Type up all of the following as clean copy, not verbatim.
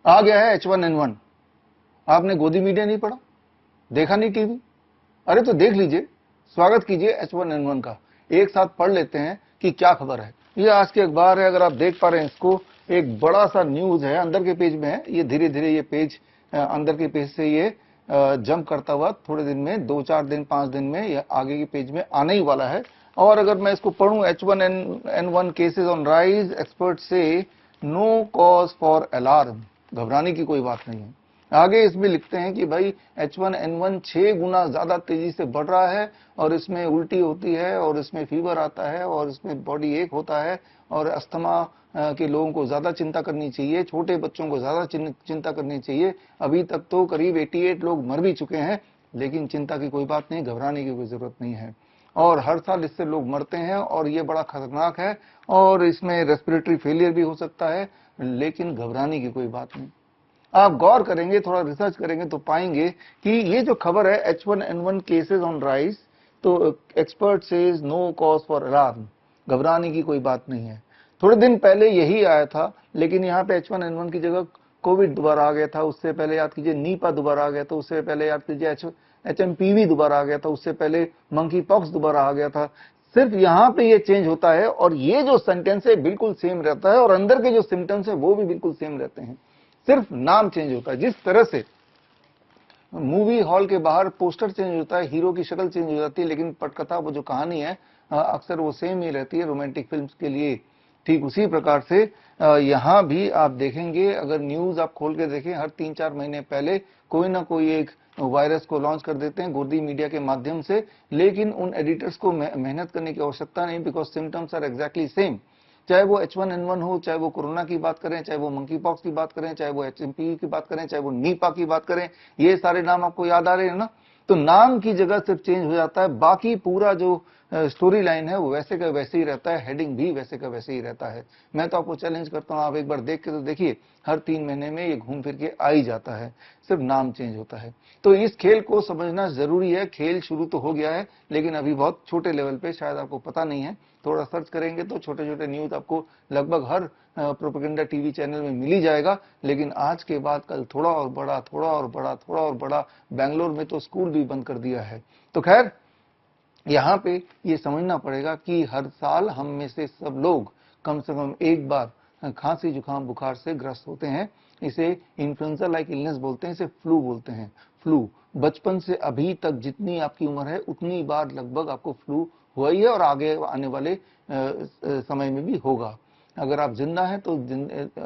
आ गया है H1N1। आपने गोदी मीडिया नहीं पढ़ा, देखा नहीं टीवी? अरे तो देख लीजिए, स्वागत कीजिए H1N1 का, एक साथ पढ़ लेते हैं कि क्या खबर है। ये आज के अखबार है, अगर आप देख पा रहे हैं इसको, एक बड़ा सा न्यूज है, अंदर के पेज में है। ये धीरे धीरे ये पेज अंदर के पेज से ये जंप करता हुआ थोड़े दिन में, 2-4 दिन 5 दिन में ये आगे के पेज में आने ही वाला है। और अगर मैं इसको पढ़ूं, H1N1 cases on rise, expert से नो कॉज फॉर अलार्म, घबराने की कोई बात नहीं है। आगे इसमें लिखते हैं कि भाई H1N1 6 गुना ज्यादा तेजी से बढ़ रहा है, और इसमें उल्टी होती है, और इसमें फीवर आता है, और इसमें बॉडी एक होता है, और अस्थमा के लोगों को ज्यादा चिंता करनी चाहिए, छोटे बच्चों को ज्यादा चिंता करनी चाहिए। अभी तक तो करीब 88 लोग मर भी चुके हैं, लेकिन चिंता की कोई बात नहीं, घबराने की कोई जरूरत नहीं है। और हर साल इससे लोग मरते हैं, और ये बड़ा खतरनाक है, और इसमें रेस्पिरेटरी फेलियर भी हो सकता है, लेकिन घबराने की कोई बात नहीं। आप गौर करेंगे, थोड़ा रिसर्च करेंगे तो पाएंगे कि ये जो खबर है H1N1 केसेस ऑन राइज, तो expert says no cause for alarm, घबराने की कोई बात नहीं है। थोड़े दिन पहले यही आया था, लेकिन यहाँ पे H1N1 की जगह कोविड दोबारा आ गया था, उससे पहले याद कीजिए नीपा दोबारा आ गया था, उससे पहले याद कीजिए HMPV दोबारा आ गया था, उससे पहले मंकी पॉक्स दोबारा आ गया था। सिर्फ यहाँ पे ये चेंज होता है, और ये जो सेंटेंस है बिल्कुल सेम रहता है, और अंदर के जो सिम्टम्स है वो भी बिल्कुल सेम रहते हैं, सिर्फ नाम चेंज होता है। जिस तरह से मूवी हॉल के बाहर पोस्टर चेंज होता है, हीरो की शक्ल चेंज हो जाती है, लेकिन पटकथा, वो जो कहानी है अक्सर वो सेम ही रहती है रोमांटिक फिल्म्स के लिए। ठीक उसी प्रकार से यहाँ भी आप देखेंगे, अगर न्यूज आप खोल के देखें, हर 3-4 महीने पहले कोई ना कोई एक वायरस को लॉन्च कर देते हैं गोदी मीडिया के माध्यम से, लेकिन उन एडिटर्स को मेहनत करने की आवश्यकता नहीं, because symptoms are exactly same. चाहे वो H1N1 हो, चाहे वो कोरोना की बात करें, चाहे वो मंकी पॉक्स की बात करें, चाहे वो HMPV की बात करें, चाहे वो नीपा की बात करें, ये सारे नाम आपको याद आ रहे हैं ना? तो नाम की जगह सिर्फ चेंज हो जाता है, बाकी पूरा जो स्टोरी लाइन है वो वैसे का वैसे ही रहता है, हेडिंग भी वैसे का वैसे ही रहता है। मैं तो आपको चैलेंज करता हूं, आप एक बार देख के तो देखिए, हर 3 महीने में ये घूम फिर के आ ही जाता है, सिर्फ नाम चेंज होता है। तो इस खेल को समझना जरूरी है। खेल शुरू तो हो गया है, लेकिन अभी बहुत छोटे लेवल पे, शायद आपको पता नहीं है। थोड़ा सर्च करेंगे तो छोटे छोटे न्यूज आपको लगभग हर प्रोपेगेंडा टीवी चैनल में मिल ही जाएगा। लेकिन आज के बाद कल थोड़ा और बड़ा, थोड़ा और बड़ा, थोड़ा और बड़ा, बेंगलोर में तो स्कूल भी बंद कर दिया है। तो खैर, यहाँ पे ये समझना पड़ेगा कि हर साल हम में से सब लोग कम से कम एक बार खांसी जुकाम बुखार से ग्रस्त होते हैं। इसे इन्फ्लुएंजा लाइक इलनेस बोलते हैं, इसे फ्लू बोलते हैं। फ्लू बचपन से अभी तक जितनी आपकी उम्र है उतनी बार लगभग आपको फ्लू हुआ ही है, और आगे आने वाले समय में भी होगा। अगर आप जिंदा हैं तो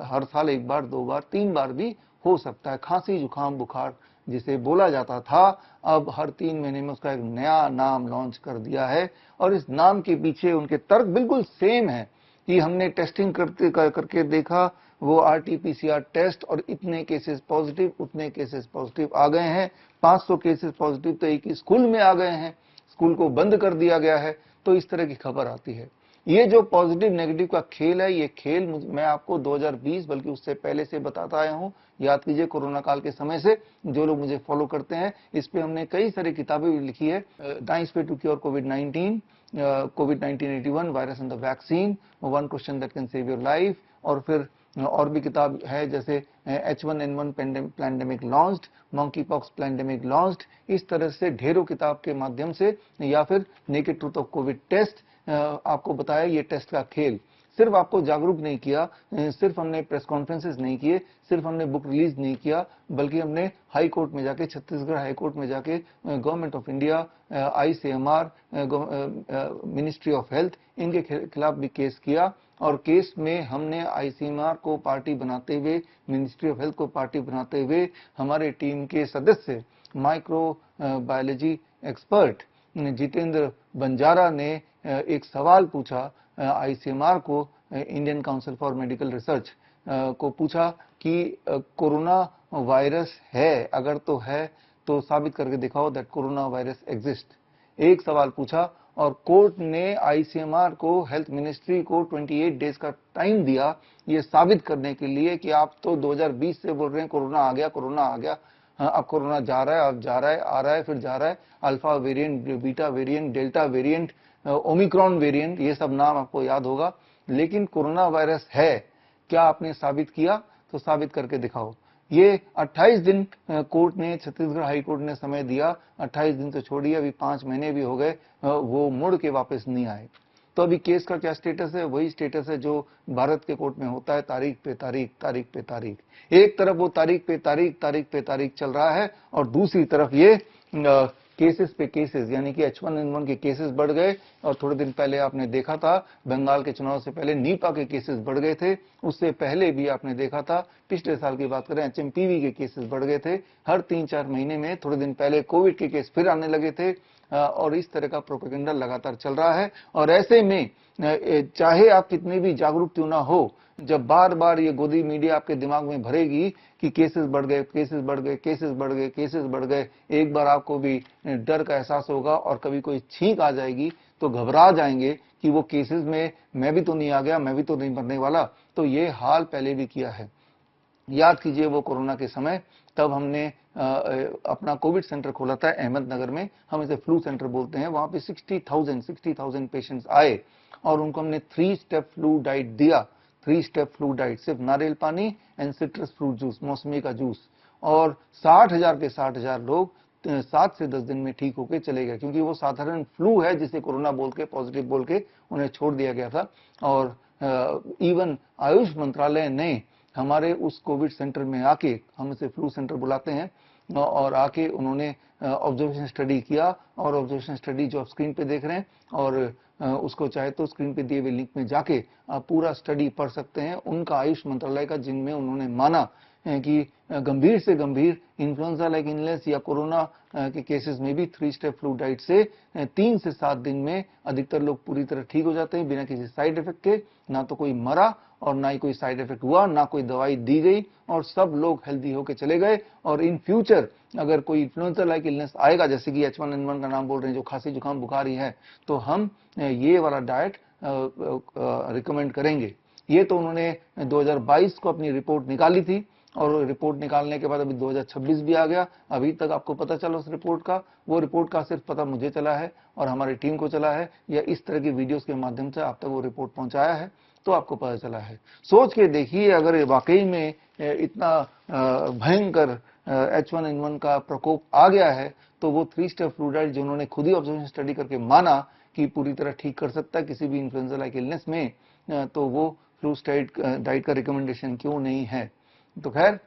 हर साल एक बार, 2 बार, 3 बार भी हो सकता है। खांसी जुकाम बुखार जिसे बोला जाता था, अब हर 3 महीने में उसका एक नया नाम लॉन्च कर दिया है, और इस नाम के पीछे उनके तर्क बिल्कुल सेम है कि हमने टेस्टिंग करके देखा, वो RT-PCR टेस्ट, और इतने केसेस पॉजिटिव, उतने केसेस पॉजिटिव आ गए हैं। 500 केसेस पॉजिटिव तो एक ही स्कूल में आ गए हैं, स्कूल को बंद कर दिया गया है। तो इस तरह की खबर आती है। ये जो पॉजिटिव नेगेटिव का खेल है, ये खेल मैं आपको 2020 बल्कि उससे पहले से बताता आया हूं। याद कीजिए, कोरोना काल के समय से जो लोग मुझे फॉलो करते हैं, इस पे हमने कई सारी किताबें भी लिखी है। नाइस वे टू क्योर कोविड-19, कोविड-1981 virus and the vaccine, one question that can save your life, और फिर और भी किताब है, जैसे H1N1 pandemic launched, monkey pox pandemic launched. इस तरह से ढेरों किताब के माध्यम से, या फिर naked truth of covid test, आपको बताया ये टेस्ट का खेल। सिर्फ आपको जागरूक नहीं किया, सिर्फ हमने प्रेस कॉन्फ्रेंसेस नहीं किए, सिर्फ हमने बुक रिलीज नहीं किया, बल्कि हमने हाई कोर्ट में जाके, छत्तीसगढ़ हाई कोर्ट में जाके government of India, ICMR, ministry of health, इनके खिलाफ भी केस किया। और केस में हमने ICMR को पार्टी बनाते हुए, मिनिस्ट्री ऑफ हेल्थ को पार्टी बनाते हुए, हमारे टीम के सदस्य micro biology expert Jitendra Banjara ने एक सवाल पूछा ICMR को, Indian council for medical research को पूछा कि कोरोना वायरस है, अगर तो है तो साबित करके दिखाओ दैट कोरोना वायरस एग्जिस्ट। एक सवाल पूछा, और कोर्ट ने ICMR को, हेल्थ मिनिस्ट्री को 28 डेज का टाइम दिया ये साबित करने के लिए कि आप तो 2020 से बोल रहे हैं कोरोना आ गया, कोरोना आ गया। अब कोरोना जा रहा है, अब जा रहा है, आ रहा है, फिर जा रहा है। Alpha variant, beta variant, delta variant, Omicron variant, ये सब नाम आपको याद होगा। लेकिन कोरोना वायरस है, क्या आपने साबित किया? तो साबित करके दिखाओ। ये 28 दिन कोर्ट ने, छत्तीसगढ़ हाई कोर्ट ने समय दिया, 28 दिन तो छोड़िए, अभी 5 महीने भी हो गए, वो मुड़ के वापस नहीं आए। तो अभी केस का क्या स्टेटस है? वही स्टेटस है जो भारत के कोर्ट में होता है, तारीख पे तारीख, तारीख पे तारीख। एक तरफ वो तारीख पे तारीख, तारीख पे तारीख चल रहा है, और दूसरी तरफ ये केसेस पे केसेस, यानी कि H1N1 के केसेस बढ़ गए। और थोड़े दिन पहले आपने देखा था, बंगाल के चुनाव से पहले नीपा के केसेस बढ़ गए थे। उससे पहले भी आपने देखा था, पिछले साल की बात करें, HMPV के केसेस बढ़ गए थे। हर 3-4 महीने में थोड़े दिन पहले कोविड के केस फिर आने लगे थे, और इस तरह का प्रोपेगेंडा लगातार चल रहा है। और ऐसे में चाहे आप कितने भी जागरूक क्यों ना हो, जब बार बार ये गोदी मीडिया आपके दिमाग में भरेगी कि केसेस बढ़ गए, केसेस बढ़ गए, केसेस बढ़ गए, केसेस बढ़ गए, एक बार आपको भी डर का एहसास होगा, और कभी कोई छींक आ जाएगी तो घबरा जाएंगे कि वो केसेस में मैं भी तो नहीं आ गया, मैं भी तो नहीं मरने वाला। तो ये हाल पहले भी किया है। याद कीजिए वो कोरोना के समय, तब हमने अपना कोविड सेंटर खोला था अहमदनगर में, हम इसे फ्लू सेंटर बोलते हैं। वहां पे 60,000 पेशेंट्स आए, और उनको हमने 3 स्टेप फ्लू डाइट दिया। 3 स्टेप फ्लू डाइट, सिर्फ नारियल पानी एंड सिट्रस फ्रूट जूस, मौसमी का जूस, और 60,000 के 60,000 लोग 7 से 10 दिन में ठीक होके चले गए, क्योंकि वो साधारण फ्लू है जिसे कोरोना बोल के, पॉजिटिव बोल के उन्हें छोड़ दिया गया था। और इवन आयुष मंत्रालय ने हमारे उस कोविड सेंटर में आके, हम इसे फ्लू सेंटर बुलाते हैं, और आके उन्होंने ऑब्जर्वेशन स्टडी किया। और ऑब्जर्वेशन स्टडी जो आप स्क्रीन पे देख रहे हैं, और उसको चाहे तो स्क्रीन पे दिए हुए लिंक में जाके आप पूरा स्टडी पढ़ सकते हैं, उनका आयुष मंत्रालय का, जिनमें उन्होंने माना कि गंभीर से गंभीर इन्फ्लुएंजा लाइक इलनेस या कोरोना के केसेस में भी 3 स्टेप फ्लू डाइट से 3 से 7 दिन में अधिकतर लोग पूरी तरह ठीक हो जाते हैं, बिना किसी साइड इफेक्ट के। ना तो कोई मरा, और ना ही कोई साइड इफेक्ट हुआ, ना कोई दवाई दी गई, और सब लोग हेल्दी होके चले गए। और इन फ्यूचर अगर कोई इन्फ्लुएंजा लाइक इलनेस आएगा, जैसे कि H1N1 का नाम बोल रहे हैं, जो खांसी जुकाम बुखार ही है, तो हम ये वाला डाइट रिकमेंड करेंगे। ये तो उन्होंने 2022 को अपनी रिपोर्ट निकाली थी, और रिपोर्ट निकालने के बाद अभी 2026 भी आ गया। अभी तक आपको पता चला उस रिपोर्ट का? वो रिपोर्ट का सिर्फ पता मुझे चला है, और हमारी टीम को चला है, या इस तरह की वीडियोस के माध्यम से आप तक वो रिपोर्ट पहुंचाया है, तो आपको पता चला है। सोच के देखिए, अगर ये वाकई में इतना भयंकर H1N1 का प्रकोप आ गया है, तो वो 3 स्टेप फ्लू डाइट जो उन्होंने खुद ही ऑब्जर्वेशन स्टडी करके माना कि पूरी तरह ठीक कर सकता है किसी भी इन्फ्लुएंजा लाइक इलनेस में, तो वो फ्लू डाइट का रिकमेंडेशन क्यों नहीं है? तो खैर,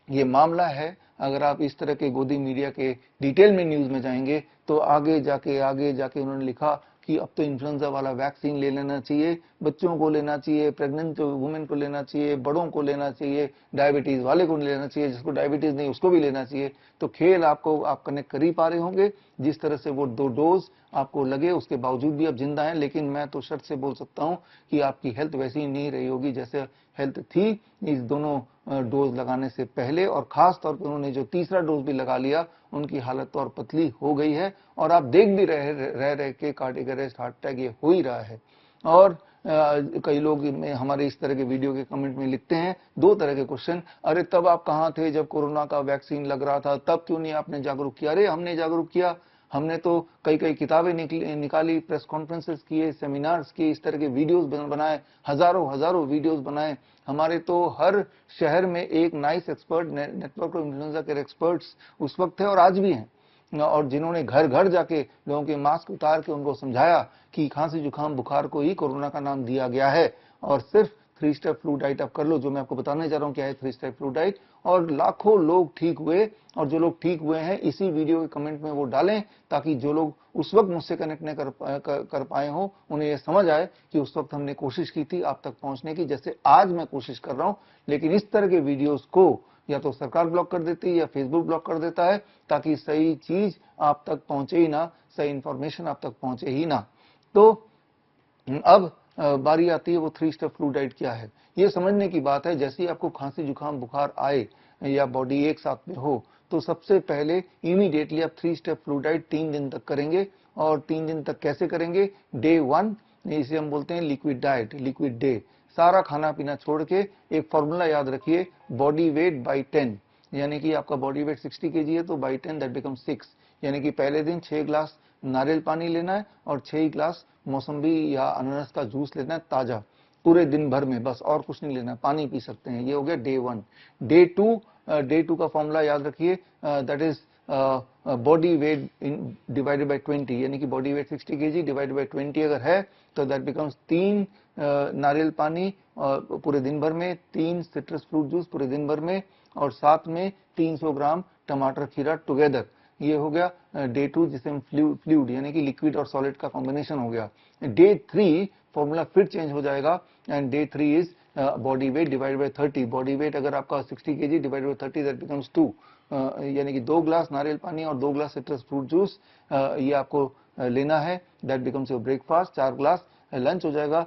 ये मामला है। अगर आप इस तरह के गोदी मीडिया के डिटेल में न्यूज में जाएंगे, तो आगे जाके उन्होंने लिखा कि अब तो इन्फ्लुएंजा वाला वैक्सीन ले लेना चाहिए, बच्चों को लेना चाहिए, प्रेग्नेंट वुमेन को लेना चाहिए, बड़ों को लेना चाहिए, डायबिटीज वाले को लेना चाहिए, जिसको डायबिटीज नहीं उसको भी लेना चाहिए। तो खेल आपको आप कनेक्ट कर ही पा रहे होंगे, जिस तरह से वो 2 डोज आपको लगे, उसके बावजूद भी आप जिंदा हैं। लेकिन मैं तो शर्त से बोल सकता हूं कि आपकी हेल्थ वैसी ही नहीं रही होगी जैसे हेल्थ थी इस दोनों डोज लगाने से पहले। और खास तौर पर उन्होंने जो तीसरा डोज भी लगा लिया, उनकी हालत तो और पतली हो गई है, और आप देख भी रह के कार्डियक अरेस्ट, हार्ट अटैक ये हो ही रहा है। और कई लोग हमारे इस तरह के वीडियो के कमेंट में लिखते हैं 2 तरह के क्वेश्चन, अरे तब आप कहां थे जब कोरोना का वैक्सीन लग रहा था, तब क्यों नहीं आपने जागरूक किया? अरे हमने जागरूक किया, हमने तो कई किताबें निकाली, प्रेस कॉन्फ्रेंसेस किए, सेमिनार्स किए, इस तरह के वीडियोस बनाए, हजारों वीडियोस बनाए। हमारे तो हर शहर में एक nice expert, network of influenza के एक्सपर्ट्स उस वक्त थे और आज भी हैं, और जिन्होंने घर घर जाके लोगों के मास्क उतार के उनको समझाया कि खांसी जुकाम बुखार को ही कोरोना का नाम दिया गया है, और सिर्फ 3 स्टेप फ्लू डाइट आप कर लो, जो मैं आपको बताने जा रहा हूं क्या है 3 स्टेप फ्लू डाइट। और लाखों लोग ठीक हुए, और जो लोग ठीक हुए हैं इसी वीडियो के कमेंट में वो डालें, ताकि जो लोग उस वक्त मुझसे कनेक्ट नहीं कर पाए हो, उन्हें ये समझ आए कि उस वक्त हमने कोशिश की थी आप तक पहुंचने की, जैसे आज मैं कोशिश कर रहा हूं। लेकिन इस तरह के वीडियोस को या तो सरकार ब्लॉक कर देती है या फेसबुक ब्लॉक कर देता है, ताकि सही चीज आप तक पहुंचे ही ना, सही इंफॉर्मेशन आप तक पहुंचे ही ना। तो अब बारी आती है वो 3 स्टेप फ्लू डाइट क्या है। ये समझने की बात है, जैसे ही आपको खांसी जुकाम बुखार आए या बॉडी एक साथ में हो, तो सबसे पहले इमीडिएटली आप 3 स्टेप फ्लू डाइट 3 दिन तक करेंगे। और 3 दिन तक कैसे करेंगे? डे 1, इसे हम बोलते हैं लिक्विड डाइट, लिक्विड डे। सारा खाना पीना छोड़ के एक फॉर्मूला याद रखिए, बॉडी वेट बाई 10, यानी कि आपका बॉडी वेट 60 kg है, तो बाई 10 दैट बिकम 6, यानी कि पहले दिन 6 ग्लास नारियल पानी लेना है, और 6 ग्लास मौसम्बी या अनारस का जूस लेना है ताजा, पूरे दिन भर में, बस और कुछ नहीं लेना, पानी पी सकते हैं। ये हो गया डे 1। डे 2 डे 2 का फॉर्मूला याद रखिए, that is body weight divided by 20, यानी कि body weight 60 kg divided by 20 अगर है तो दैट बिकम्स 3 नारियल पानी पूरे दिन भर में, 3 सिट्रस फ्रूट जूस पूरे दिन भर में, और साथ में 300 ग्राम टमाटर खीरा टुगेदर। ये हो गया डे 2, जिसे हम फ्लूइड यानी कि लिक्विड और सॉलिड का कॉम्बिनेशन हो गया। डे 3 फॉर्मूला फिर चेंज हो जाएगा, and day 3 is body weight divide by 30। Body weight अगर आपका 60 kg divide by 30 that becomes 2, यानी कि 2 ग्लास नारियल पानी और 2 ग्लास सिट्रस फ्रूट जूस ये आपको लेना है, that becomes your breakfast. 4 glass lunch हो जाएगा,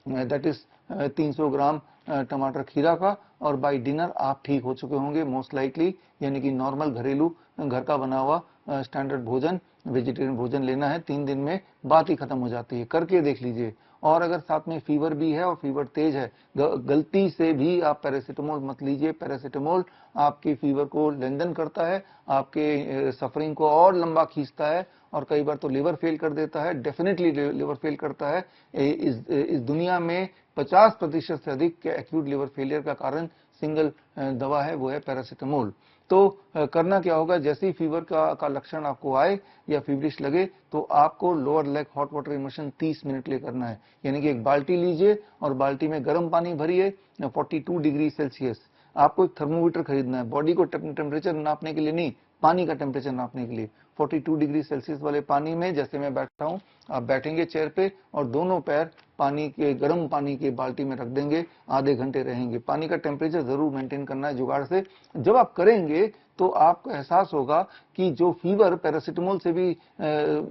दैट इज 300 ग्राम टमाटर खीरा का, और बाय डिनर आप ठीक हो चुके होंगे मोस्ट लाइकली, यानी कि नॉर्मल घरेलू घर का बना हुआ स्टैंडर्ड भोजन, वेजिटेरियन भोजन लेना है। 3 दिन में बात ही खत्म हो जाती है, करके देख लीजिए। और अगर साथ में फीवर भी है और फीवर तेज है, गलती से भी आप पैरासीटामोल मत लीजिए। पैरासीटामोल आपके फीवर को लेंदन करता है, आपके सफरिंग को और लंबा खींचता है, और कई बार तो लिवर फेल कर देता है, डेफिनेटली लिवर फेल करता है। इस दुनिया में 50% से अधिक के एक्यूट लिवर फेलियर का कारण सिंगल दवा है, वो है पैरासीटामोल। तो करना क्या होगा, जैसे ही फीवर का लक्षण आपको आए या फीवरिश लगे तो आपको lower leg hot water immersion 30 minute के लिए करना है। यानी कि एक बाल्टी लीजिए और बाल्टी में गर्म पानी भरिए 42 डिग्री सेल्सियस। आपको एक थर्मोमीटर खरीदना है, बॉडी को टेम्परेचर नापने के लिए नहीं, पानी का टेम्परेचर नापने के लिए। 42 डिग्री सेल्सियस वाले पानी में जैसे मैं बैठा हूं, आप बैठेंगे चेयर पे और दोनों पैर पानी के, गर्म पानी के बाल्टी में रख देंगे, आधे घंटे रहेंगे। पानी का टेम्परेचर जरूर मेंटेन करना है जुगाड़ से। जब आप करेंगे तो आपको एहसास होगा कि जो फीवर पैरासीटामोल से भी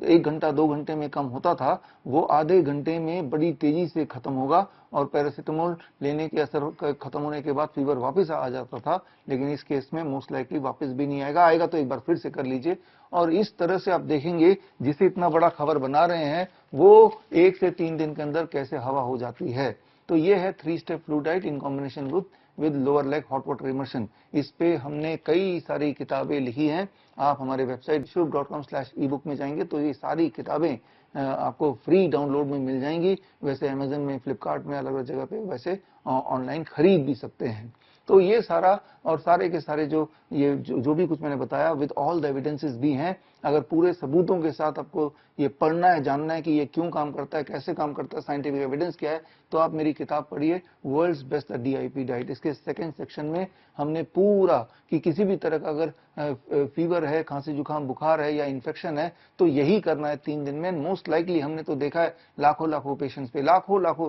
1 घंटा 2 घंटे में कम होता था, वो आधे घंटे में बड़ी तेजी से खत्म होगा, और पैरासीटामोल लेने के असर खत्म होने के बाद फीवर वापस आ जाता था, लेकिन इस केस में मोस्ट लाइकली वापस भी नहीं आएगा। आएगा तो एक बार फिर से कर लीजिए। और इस तरह से आप देखेंगे जिसे इतना बड़ा खबर बना रहे हैं वो 1 से 3 दिन के अंदर कैसे हवा हो जाती है। तो ये है 3 step flu diet in combination with lower leg hot water immersion. इस पे हमने कई सारी किताबें लिखी हैं। आप हमारे वेबसाइट shubh.com/ebook में जाएंगे तो ये सारी किताबें आपको फ्री डाउनलोड में मिल जाएंगी। वैसे अमेजन में, फ्लिपकार्ट में, अलग अलग जगह पे वैसे ऑनलाइन खरीद भी सकते हैं। तो ये सारा और सारे के सारे जो भी कुछ मैंने बताया विद ऑल द एविडेंसेस भी हैं। अगर पूरे सबूतों के साथ आपको ये पढ़ना है, जानना है कि ये क्यों काम करता है, कैसे काम करता है, साइंटिफिक एविडेंस क्या है, तो आप मेरी किताब पढ़िए, वर्ल्ड्स बेस्ट DIP डाइट। इसके सेकंड सेक्शन में हमने पूरा कि किसी भी तरह का अगर फीवर है, खांसी जुकाम बुखार है या इन्फेक्शन है तो यही करना है 3 दिन में। मोस्ट लाइकली हमने तो देखा है लाखों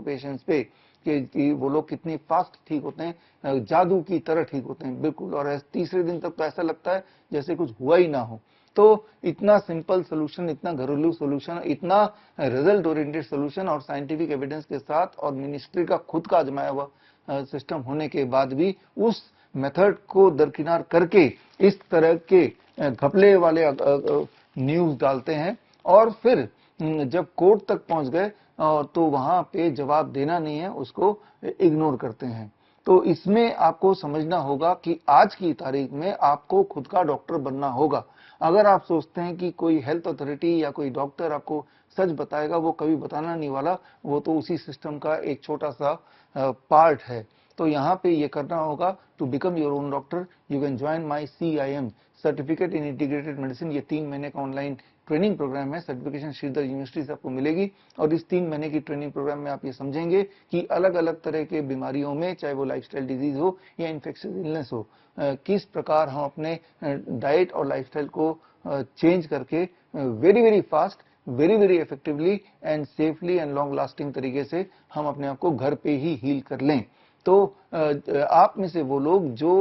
पेशेंट्स पे कि वो लोग कितनी फास्ट ठीक होते हैं, जादू की तरह ठीक होते हैं बिल्कुल, और तीसरे दिन तक तो ऐसा लगता है जैसे कुछ हुआ ही ना हो। तो इतना सिंपल सोल्यूशन, इतना घरेलू सोल्यूशन, इतना रिजल्ट ओरिएंटेड सोल्यूशन और साइंटिफिक एविडेंस के साथ और मिनिस्ट्री का खुद का आजमाया हुआ सिस्टम होने के बाद भी उस मेथड को दरकिनार करके इस तरह के घपले वाले न्यूज डालते हैं, और फिर जब कोर्ट तक पहुंच गए तो वहां पे जवाब देना नहीं है, उसको इग्नोर करते हैं। तो इसमें आपको समझना होगा कि आज की तारीख में आपको खुद का डॉक्टर बनना होगा। अगर आप सोचते हैं कि कोई हेल्थ अथॉरिटी या कोई डॉक्टर आपको सच बताएगा, वो कभी बताना नहीं वाला, वो तो उसी सिस्टम का एक छोटा सा पार्ट है। तो यहाँ पे ये करना होगा, to become your own doctor you can join my CIM certificate in integrated medicine. ये 3 महीने का ऑनलाइन ट्रेनिंग प्रोग्राम है, सर्टिफिकेशन श्रीधर यूनिवर्सिटी से आपको मिलेगी। और इस 3 महीने की ट्रेनिंग प्रोग्राम में आप ये समझेंगे कि अलग अलग तरह के बीमारियों में, चाहे वो लाइफस्टाइल डिजीज हो या इन्फेक्शियस इलनेस हो, किस प्रकार हम अपने डाइट और लाइफस्टाइल को चेंज करके very fast, very effectively and safely and long lasting तरीके से हम अपने आप को घर पे ही हील कर लें। तो आप में से वो लोग जो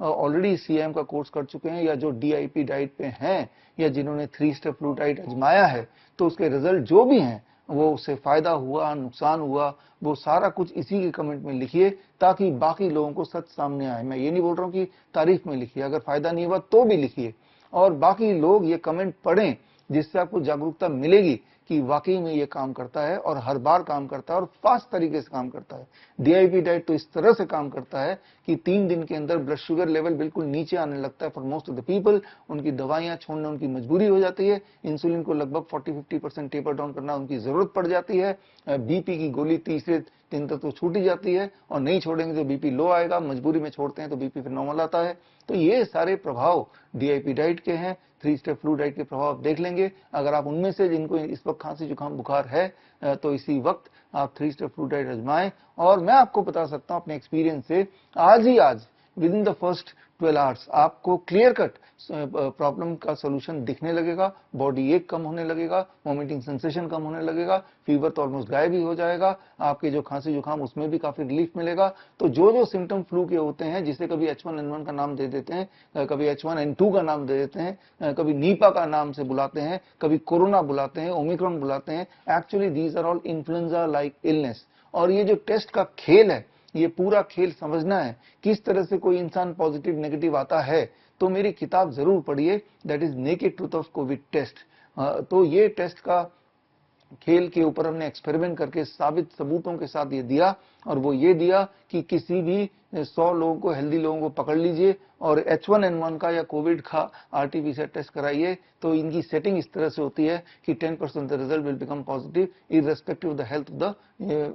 ऑलरेडी CIM का कोर्स कर चुके हैं या जो DIP डाइट पे हैं या जिन्होंने 3 स्टेप फ्लू डाइट आजमाया है, तो उसके रिजल्ट जो भी हैं, वो उससे फायदा हुआ, नुकसान हुआ, वो सारा कुछ इसी के कमेंट में लिखिए ताकि बाकी लोगों को सच सामने आए। मैं ये नहीं बोल रहा हूँ कि तारीफ में लिखिए, अगर फायदा नहीं हुआ तो भी लिखिए और बाकी लोग ये कमेंट पढ़ें, जिससे आपको जागरूकता मिलेगी कि वाकई में ये काम करता है और हर बार काम करता है और फास्ट तरीके से काम करता है। DIP डाइट तो इस तरह से काम करता है कि 3 दिन के अंदर ब्लड शुगर लेवल बिल्कुल नीचे आने लगता है for most of the people. उनकी दवाइयां छोड़ना उनकी मजबूरी हो जाती है, इंसुलिन को लगभग 40-50% टेपर डाउन करना उनकी जरूरत पड़ जाती है, BP की गोली 30 से दिन तक तो छूट ही जाती है, और नहीं छोड़ेंगे तो बीपी लो आएगा, मजबूरी में छोड़ते हैं तो बीपी फिर नॉर्मल आता है। तो ये सारे प्रभाव डीआईपी डाइट के हैं, 3 स्टेप फ्लू डाइट के प्रभाव देख लेंगे। अगर आप उनमें से जिनको इस वक्त खांसी जुकाम बुखार है तो इसी वक्त आप 3 स्टेप फ्लू डाइट आजमाएं। और मैं आपको बता सकता हूं अपने एक्सपीरियंस से, आज with in the first 12 hours आपको क्लियर कट प्रॉब्लम का सोल्यूशन दिखने लगेगा, बॉडी एक कम होने लगेगा, वॉमिटिंग सेंसेशन कम होने लगेगा, फीवर तो ऑलमोस्ट गायब ही हो जाएगा, आपके जो खांसी जुकाम उसमें भी काफी रिलीफ मिलेगा। तो जो सिम्टम फ्लू के होते हैं, जिसे कभी H1N1 का नाम दे देते हैं, कभी H1N2 का नाम दे देते हैं, कभी नीपा का नाम से बुलाते हैं, कभी कोरोना बुलाते हैं, ओमिक्रॉन बुलाते हैं, actually these are all influenza like illness. और ये जो टेस्ट का खेल है, ये पूरा खेल समझना है किस तरह से कोई इंसान पॉजिटिव नेगेटिव आता है, तो मेरी किताब जरूर पढ़िए, that is naked truth of covid test. तो ये टेस्ट का खेल के ऊपर हमने एक्सपेरिमेंट करके साबित सबूतों के साथ ये दिया, और वो ये दिया कि किसी भी 100 लोगों को, हेल्दी लोगों को पकड़ लीजिए और H1N1 का या कोविड का आरटीपीसीआर टेस्ट कराइए, तो इनकी सेटिंग इस तरह से होती है कि 10% the result will become positive irrespective of the health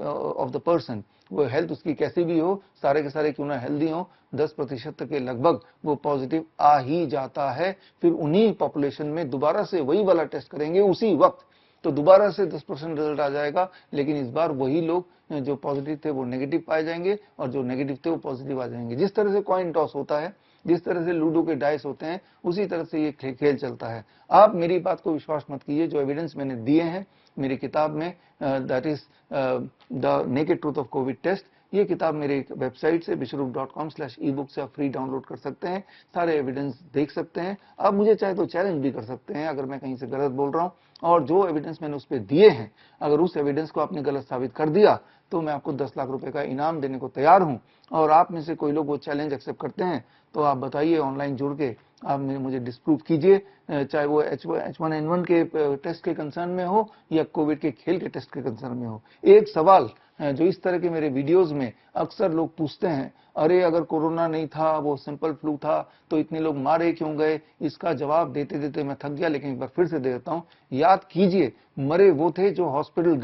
of the person. वो हेल्थ उसकी कैसी भी हो, सारे के सारे क्यों ना हेल्दी हो, 10% के लगभग वो पॉजिटिव आ ही जाता है। फिर उन्हीं पॉपुलेशन में दोबारा से वही वाला टेस्ट करेंगे उसी वक्त, तो दोबारा से 10% रिजल्ट आ जाएगा, लेकिन इस बार वही लोग जो पॉजिटिव थे वो नेगेटिव पाए जाएंगे, और जो नेगेटिव थे वो पॉजिटिव आ जाएंगे। जिस तरह से कॉइन टॉस होता है, जिस तरह से लूडो के डाइस होते हैं, उसी तरह से ये खेल चलता है। आप मेरी बात को विश्वास मत कीजिए, जो एविडेंस मैंने दिए हैं मेरी किताब में, that is the naked truth of covid test, ये किताब मेरे वेबसाइट से विश्वरूप.com/ebook से आप फ्री डाउनलोड कर सकते हैं, सारे एविडेंस देख सकते हैं। आप मुझे चाहे तो चैलेंज भी कर सकते हैं अगर मैं कहीं से गलत बोल रहा हूं, और जो एविडेंस मैंने उस पर दिए हैं, अगर उस एविडेंस को आपने गलत साबित कर दिया तो मैं आपको 10 लाख रुपए का इनाम देने को तैयार हूं। और आप में से कोई लोग वो चैलेंज एक्सेप्ट करते हैं तो आप बताइए, ऑनलाइन जुड़ के आप मुझे डिस्प्रूव कीजिए, चाहे वो H1N1 के टेस्ट के कंसर्न में हो या कोविड के खेल के टेस्ट के कंसर्न में हो। एक सवाल जो इस तरह के मेरे वीडियोस में अक्सर लोग पूछते हैं, अरे अगर कोरोना नहीं था, वो सिंपल फ्लू था, तो इतने लोग मारे क्यों गए? इसका जवाब देते देते मैं थक गया, लेकिन एक बार फिर से दे देता हूं। याद कीजिए, मरे वो थे जो हॉस्पिटल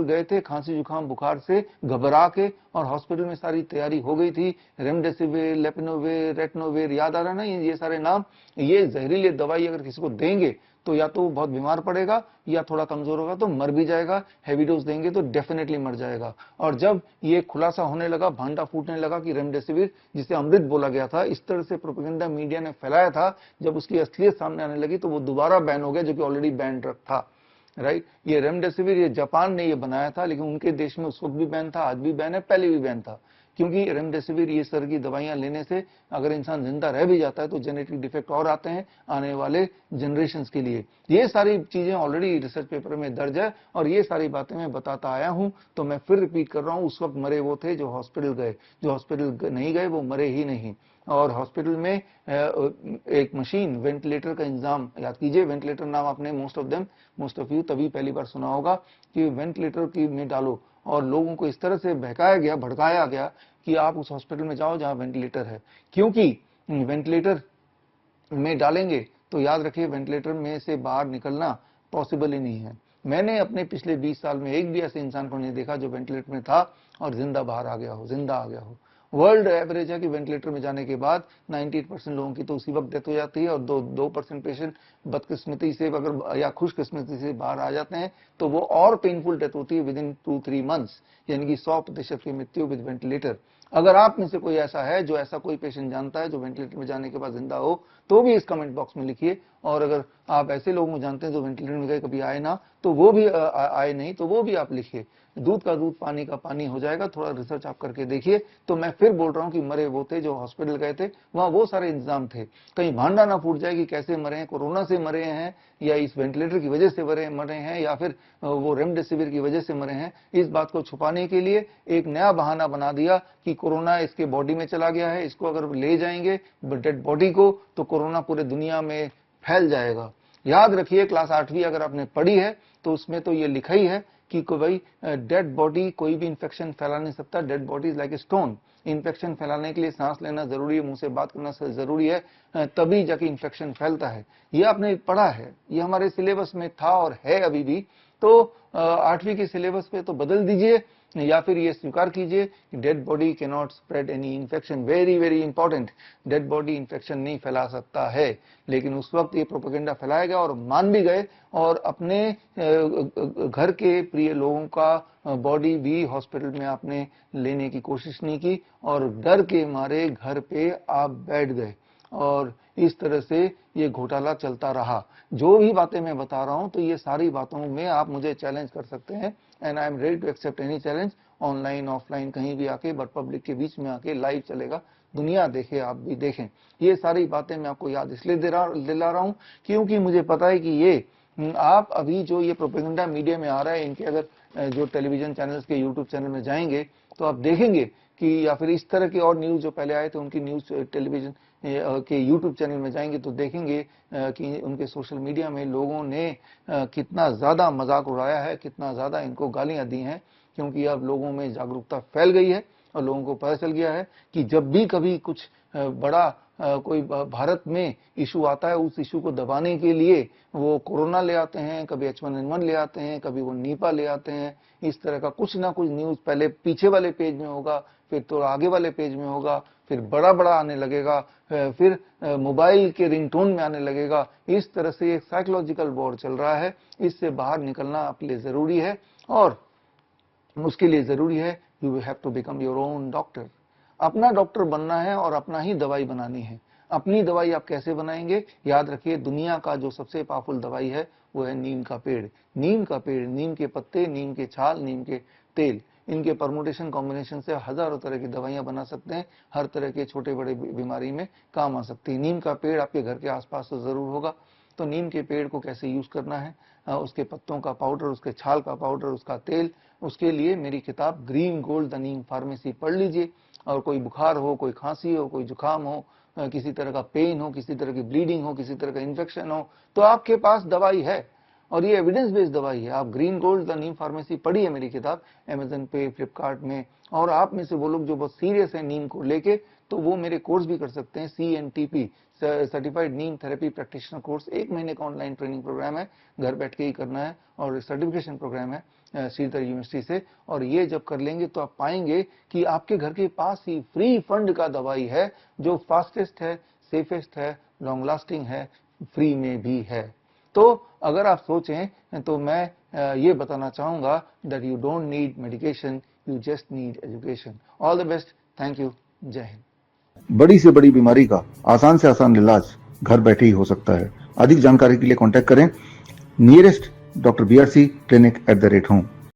गए थे, खांसी जुकाम बुखार से घबरा के, और हॉस्पिटल में सारी तैयारी हो गई थी, रेमडेसिविर, लेपिनोविर, रेटनोविर, याद आ रहा ना ये सारे नाम। ये जहरीली दवाई अगर किसी को देंगे तो या तो वो बहुत बीमार पड़ेगा या थोड़ा कमजोर होगा तो मर भी जाएगा, हैवी डोज देंगे तो डेफिनेटली मर जाएगा। और जब ये खुलासा होने लगा, भांडा फूटने लगा कि रेमडेसिविर, जिसे अमृत बोला गया था, इस तरह से प्रोपेगेंडा मीडिया ने फैलाया था, जब उसकी असलियत सामने आने लगी तो वो दोबारा बैन हो गया, जो कि ऑलरेडी बैन ड्रग था। राइट, ये रेमडेसिविर ये जापान ने ये बनाया था, लेकिन उनके देश में उस वक्त भी बैन था, आज भी बैन है, पहले भी बैन था, क्योंकि रेमडेसिविर ये सर की दवाइयां लेने से अगर इंसान जिंदा रह भी जाता है तो जेनेटिक डिफेक्ट और आते हैं आने वाले जनरेशंस के लिए। ये सारी चीजें ऑलरेडी रिसर्च पेपर में दर्ज है, और ये सारी बातें मैं बताता आया हूं। तो मैं फिर रिपीट कर रहा हूं, उस वक्त मरे वो थे जो हॉस्पिटल गए, जो हॉस्पिटल नहीं गए वो मरे ही नहीं। और हॉस्पिटल में एक मशीन, वेंटिलेटर का इंतजाम, याद कीजिए, वेंटिलेटर नाम आपने मोस्ट ऑफ यू तभी पहली बार सुना होगा कि वेंटिलेटर की में डालो, और लोगों को इस तरह से बहकाया गया, भड़काया गया कि आप उस हॉस्पिटल में जाओ जहां वेंटिलेटर है, क्योंकि वेंटिलेटर में डालेंगे तो याद रखिए वेंटिलेटर में से बाहर निकलना पॉसिबल ही नहीं है। मैंने अपने पिछले 20 साल में एक भी ऐसे इंसान को नहीं देखा जो वेंटिलेटर में था और जिंदा बाहर आ गया हो, जिंदा आ गया हो। वर्ल्ड एवरेज है कि वेंटिलेटर में जाने के बाद 98% लोगों की तो उसी वक्त डेथ हो जाती है, और 2% पेशेंट बदकिस्मती से अगर या खुशकिस्मती से बाहर आ जाते हैं तो वो और पेनफुल डेथ होती है विद इन 2-3 मंथ्स, यानी कि 100% की मृत्यु विद वेंटिलेटर। अगर आप में से कोई ऐसा है जो ऐसा कोई पेशेंट जानता है जो वेंटिलेटर में जाने के बाद जिंदा हो, तो भी इस कमेंट बॉक्स में लिखिए। और अगर आप ऐसे लोगों को जानते हैं जो वेंटिलेटर में गए कभी आए ना, तो वो भी आए नहीं, तो वो भी आप लिखिए। दूध का दूध पानी का पानी हो जाएगा, थोड़ा रिसर्च आप करके देखिए। तो मैं फिर बोल रहा हूं कि मरे वो थे जो हॉस्पिटल गए थे, वहां वो सारे इंतजाम थे, कहीं भांडा ना फूट जाए कि कैसे मरे हैं, कोरोना से मरे हैं या इस वेंटिलेटर की वजह से मरे हैं या फिर वो रेमडेसिविर की वजह से मरे हैं। इस बात को छुपाने के लिए एक नया बहाना बना दिया कि कोरोना इसके बॉडी में चला गया है, इसको अगर ले जाएंगे डेड बॉडी को तो कोरोना पूरे दुनिया में फैल जाएगा। याद रखिए, क्लास 8वीं अगर आपने पढ़ी है तो उसमें तो ये लिखा ही है कि भाई डेड बॉडी कोई भी इंफेक्शन फैला नहीं सकता, dead body is like a stone. Infection फैलाने के लिए सांस लेना जरूरी है, मुंह से बात करना जरूरी है, तभी जाके इंफेक्शन फैलता है। ये आपने पढ़ा है, ये हमारे सिलेबस में था और है अभी भी। तो 8वीं के सिलेबस पे तो बदल दीजिए या फिर ये स्वीकार कीजिए कि dead body can not spread any infection. Very very important, dead body infection नहीं फैला सकता है। लेकिन उस वक्त ये प्रोपेगेंडा फैलाया गया और मान भी गए, और अपने घर के प्रिय लोगों का बॉडी भी हॉस्पिटल में आपने लेने की कोशिश नहीं की, और डर के मारे घर पे आप बैठ गए, और इस तरह से ये घोटाला चलता रहा। जो भी बातें मैं बता रहा हूं, तो ये सारी बातों में आप मुझे चैलेंज कर सकते हैं, and I am ready to accept any challenge, online offline कहीं भी आके, बट पब्लिक के बीच में आके लाइव चलेगा, दुनिया देखे, आप भी देखें। ये सारी बातें मैं आपको याद इसलिए दिला रहा हूं क्योंकि मुझे पता है कि ये आप अभी जो ये प्रोपेगेंडा मीडिया में आ रहा है, इनके अगर जो टेलीविजन चैनल्स के यूट्यूब चैनल में जाएंगे तो आप देखेंगे कि, या फिर इस तरह के और न्यूज जो पहले आए थे उनकी न्यूज टेलीविजन के यूट्यूब चैनल में जाएंगे तो देखेंगे कि उनके सोशल मीडिया में लोगों ने कितना ज्यादा मजाक उड़ाया है, कितना ज्यादा इनको गालियां दी हैं, क्योंकि अब लोगों में जागरूकता फैल गई है और लोगों को पता चल गया है कि जब भी कभी कुछ बड़ा कोई भारत में इशू आता है, उस इशू को दबाने के लिए वो कोरोना ले आते हैं, कभी H1N1 ले आते हैं, कभी वो नीपा ले आते हैं। इस तरह का कुछ ना कुछ न्यूज पहले पीछे वाले पेज में होगा, फिर तो आगे वाले पेज में होगा, फिर बड़ा बड़ा आने लगेगा, फिर मोबाइल के रिंगटोन में आने लगेगा। इस तरह से एक साइकोलॉजिकल वॉर चल रहा है। इससे बाहर निकलना आपके लिए जरूरी है, और उसके लिए जरूरी है you have to become your own doctor. अपना डॉक्टर बनना है और अपना ही दवाई बनानी है। अपनी दवाई आप कैसे बनाएंगे? याद रखिए, दुनिया का जो सबसे पावरफुल दवाई है वो है नीम का पेड़। नीम का पेड़, नीम के पत्ते, नीम के छाल, नीम के तेल, इनके परमुटेशन कॉम्बिनेशन से हजारों तरह की दवाइयां बना सकते हैं। हर तरह के छोटे बड़े बीमारी में काम आ सकती है। नीम का पेड़ आपके घर के आसपास तो जरूर होगा। तो नीम के पेड़ को कैसे यूज करना है, उसके पत्तों का पाउडर, उसके छाल का पाउडर, उसका तेल, उसके लिए मेरी किताब green gold the Neem pharmacy पढ़ लीजिए। और कोई बुखार हो, कोई खांसी हो, कोई जुकाम हो, किसी तरह का पेन हो, किसी तरह की ब्लीडिंग हो, किसी तरह का इन्फेक्शन हो, तो आपके पास दवाई है, और ये एविडेंस बेस्ड दवाई है। आप green gold the Neem pharmacy पढ़िए मेरी किताब, अमेजन पे, फ्लिपकार्ट में। और आप में से वो लोग जो बहुत सीरियस है नीम को लेके, तो वो मेरे कोर्स भी कर सकते हैं। CNTP, सर्टिफाइड नीम थेरेपी प्रैक्टिशनर कोर्स, 1 महीने का ऑनलाइन ट्रेनिंग प्रोग्राम है, घर बैठ के ही करना है, और सर्टिफिकेशन प्रोग्राम है श्रीधर यूनिवर्सिटी से। और ये जब कर लेंगे तो आप पाएंगे कि आपके घर के पास ही फ्री फंड का दवाई है, जो फास्टेस्ट है, सेफेस्ट है, लॉन्ग लास्टिंग है, फ्री में भी है। तो अगर आप सोचें तो मैं ये बताना चाहूंगा that you don't need medication, you just need education. All the best, thank you, जय हिंद। बड़ी से बड़ी बीमारी का आसान से आसान इलाज घर बैठे ही हो सकता है। अधिक जानकारी के लिए कांटेक्ट करें नियरेस्ट डॉक्टर BRC clinic@home।